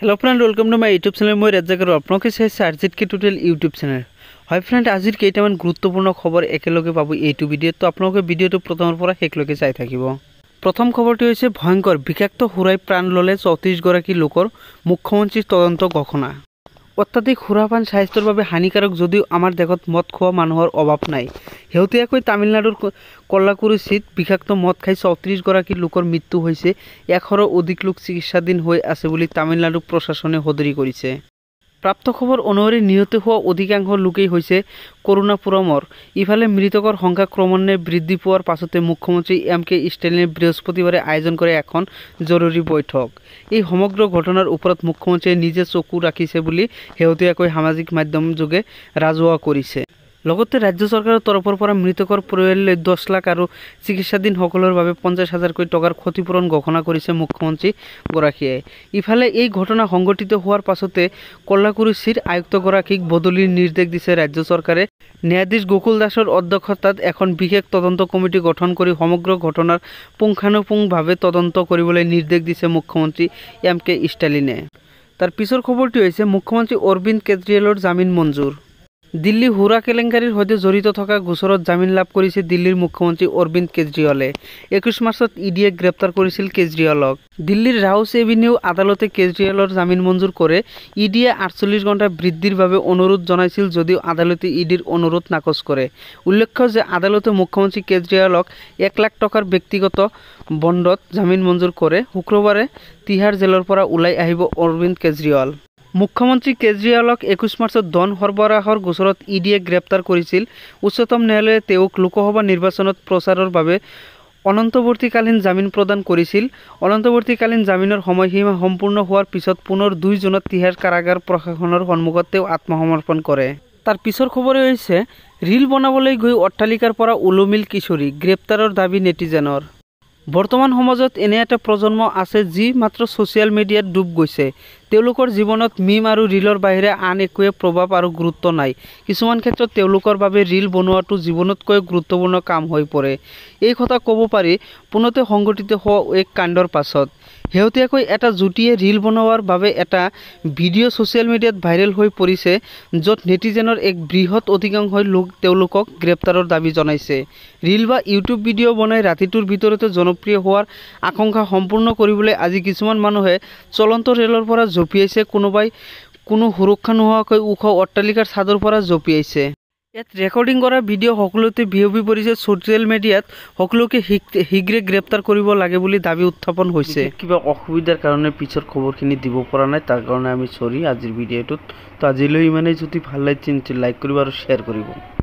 Hello friend, welcome to my YouTube channel. मैं राजागर आपलोके चाइছে আরজিত কে টোটাল यूट्यूब चैनल। হয় ফ্রেন্ড, আজিৰ কেইটামান গুৰুত্বপূৰ্ণ খবৰ একেলগে পাব এইটো ভিডিঅ'ত। তো আপোনালোকে ভিডিঅ'টো প্ৰথমৰ পৰা শেষলৈকে চাই থাকিব। প্ৰথম খবৰটো হৈছে ভয়ংকৰ বিষাক্ত সুৰাই প্ৰাণ ললে 34 গৰাকী লোকৰ মুখ্যমন্ত্ৰীৰ তদন্ত ঘোষণা। অত্যাধিক সুৰাপান স্বাস্থ্যৰ বাবে হানিকাৰক যদিও আমাৰ দেশত মদ খোৱা মানুহৰ অভাৱ নাই। শেহতীয়াকৈ তামিলনাডুৰ কল্লাকুৰিচিত বিষাক্ত মদ খাই 34 গৰাকী লোকৰ মৃত্যু হৈছে। 100ৰো অধিক লোক চিকিৎসাধীন হৈ আছে বুলি তামিলনাডু প্ৰশাসনে সদৰি কৰিছে। প্ৰাপ্ত খবৰ অনুসৰি নিহত হোৱা অধিকাংশ লোকেই হৈছে কৰুণাপুৰমৰ। ইফালে মৃতকৰ সংখ্যা ক্ৰমান্বয়ে বৃদ্ধি পোৱাৰ পাছতে মুখ্যমন্ত্ৰী এম.কে. ষ্টালিনে বৃহস্পতিবাৰে আয়োজন কৰে এখন জৰুৰী বৈঠক। এই সমগ্ৰ ঘটনাৰ ওপৰত মুখ্যমন্ত্ৰীয়ে নিজে চকু ৰাখিছে বুলি শেহতীয়াকৈ সামাজিক মাধ্যম যোগে ৰাজহুৱা কৰিছে। লগতে ৰাজ্য চৰকাৰৰ তৰফৰ পৰা মৃতকৰ পৰিয়াললৈ 10 লাখ আৰু চিকিৎসাধীন সকলৰ বাবে 50,000 টকাৰ ক্ষতিপূৰণ ঘোষণা কৰিছে মুখ্যমন্ত্ৰী গৰাকীয়ে। ইফালে এই ঘটনা সংঘটিত হোৱাৰ পাছতে কল্লাকুৰিচিৰ আয়ুক্তগৰাকীক বদলিৰ নিৰ্দেশ দিছে ৰাজ্য চৰকাৰে। ন্যায়াধীশ গোকুল দাসৰ অধ্যক্ষতাত এখন বিশেষ তদন্ত কমিটি গঠন কৰি সমগ্ৰ ঘটনাৰ পুংখানুপুংভাৱে তদন্ত কৰিবলৈ নিৰ্দেশ দিছে মুখ্যমন্ত্ৰী এম.কে. ষ্টালিনে। তাৰ পিছৰ খবৰটো হৈছে মুখ্যমন্ত্ৰী অৰবিন্দ কেজৰিৱালৰ জামিন মঞ্জুৰ। দিল্লী হুৰা কেলেংকাৰীৰ সৈতে জড়িত থকা গোচৰত জামিন লাভ কৰিছে দিল্লীৰ মুখ্যমন্ত্ৰী অৰবিন্দ কেজৰিৱালে। 21 মাৰ্চত ইডিয়ে গ্ৰেপ্তাৰ কৰিছিল কেজৰিৱালক। দিল্লীৰ ৰাউছ এভিনিউ আদালতে কেজৰিৱালৰ জামিন মঞ্জুৰ কৰে। ইডিয়ে 48 ঘণ্টা বৃদ্ধিৰ বাবে অনুৰোধ জনাইছিল যদিও আদালতে ইডিৰ অনুৰোধ নাকচ কৰে। উল্লেখ্য যে আদালতে মুখ্যমন্ত্ৰী কেজৰিৱালক 1 লাখ টকাৰ ব্যক্তিগত বণ্ডত জামিন মঞ্জুৰ কৰে। শুক্ৰবাৰে তিহাৰ জেলৰ পৰা ওলাই আহিব অৰবিন্দ কেজৰিৱাল। মুখ্যমন্ত্ৰী কেজৰিৱালক 21 মাৰ্চত ধন সৰবৰাহৰ গোচৰত ইডিয়ে গ্ৰেপ্তাৰ কৰিছিল। উচ্চতম ন্যায়ালয়ে তেওঁক লোকসভা নিৰ্বাচনত প্ৰচাৰৰ বাবে অনন্তৱৰ্তীকালীন জামিন প্ৰদান কৰিছিল। অনন্তৱৰ্তীকালীন জামিনৰ সময়সীমা সম্পূৰ্ণ হোৱাৰ পিছত পুনৰ 2 জুনত তিহাৰ কাৰাগাৰ প্ৰশাসনৰ সন্মুখত তেওঁ আত্মসমৰ্পণ কৰে। তাৰ পিছৰ খবৰে হৈছে ৰীল বনাবলৈ গৈ অট্টালিকাৰ পৰা ওলমিল কিশোৰী, গ্ৰেপ্তাৰৰ দাবী নেটিজেনৰ। বৰ্তমান সমাজত এনে এটা প্ৰজন্ম আছে যি মাত্ৰ ছ'চিয়েল মিডিয়াত ডুব গৈছে। তেওঁলোকৰ জীৱনত মিম আৰু ৰীলৰ বাহিৰে আন একোৱে প্ৰভাৱ আৰু গুৰুত্ব নাই। কিছুমান ক্ষেত্ৰত তেওঁলোকৰ বাবে ৰীল বনোৱাটো জীৱনতকৈ গুৰুত্বপূৰ্ণ কাম হৈ পৰে। এই কথা ক'ব পাৰি পুনতে সংঘটিত হোৱা এক কাণ্ডৰ পাছত। শেহতীয়াকৈ এটা যুটিয়ে ৰীল বনোৱাৰ বাবে এটা ভিডিঅ' ছ'চিয়েল মিডিয়াত ভাইৰেল হৈ পৰিছে, য'ত নেটিজেনৰ এক বৃহৎ অধিকাংশই লোক তেওঁলোকক গ্ৰেপ্তাৰৰ দাবী জনাইছে। ৰীল বা ইউটিউব ভিডিঅ' বনাই ৰাতিটোৰ ভিতৰতে জনপ্ৰিয় হোৱাৰ আকাংক্ষা সম্পূৰ্ণ কৰিবলৈ আজি কিছুমান মানুহে চলন্ত ৰেলৰ পৰা জঁপিয়াইছে, কোনোবাই কোনো সুৰক্ষা নোহোৱাকৈ ওখ অট্টালিকাৰ ছাদৰ পৰা জঁপিয়াইছে। ইয়াত ৰেকৰ্ডিং কৰা ভিডিঅ' সকলোতে বিয়পি পৰিছে ছ'চিয়েল মিডিয়াত। সকলোকে শীঘ্ৰে গ্ৰেপ্তাৰ কৰিব লাগে বুলি দাবী উত্থাপন হৈছে। কিবা অসুবিধাৰ কাৰণে পিছৰ খবৰখিনি দিব পৰা নাই, তাৰ কাৰণে আমি চৰি আজিৰ ভিডিঅ'টোত। তো আজিলৈ ইমানেই। যদি ভাল লাগিছে লাইক কৰিব আৰু শ্বেয়াৰ কৰিব।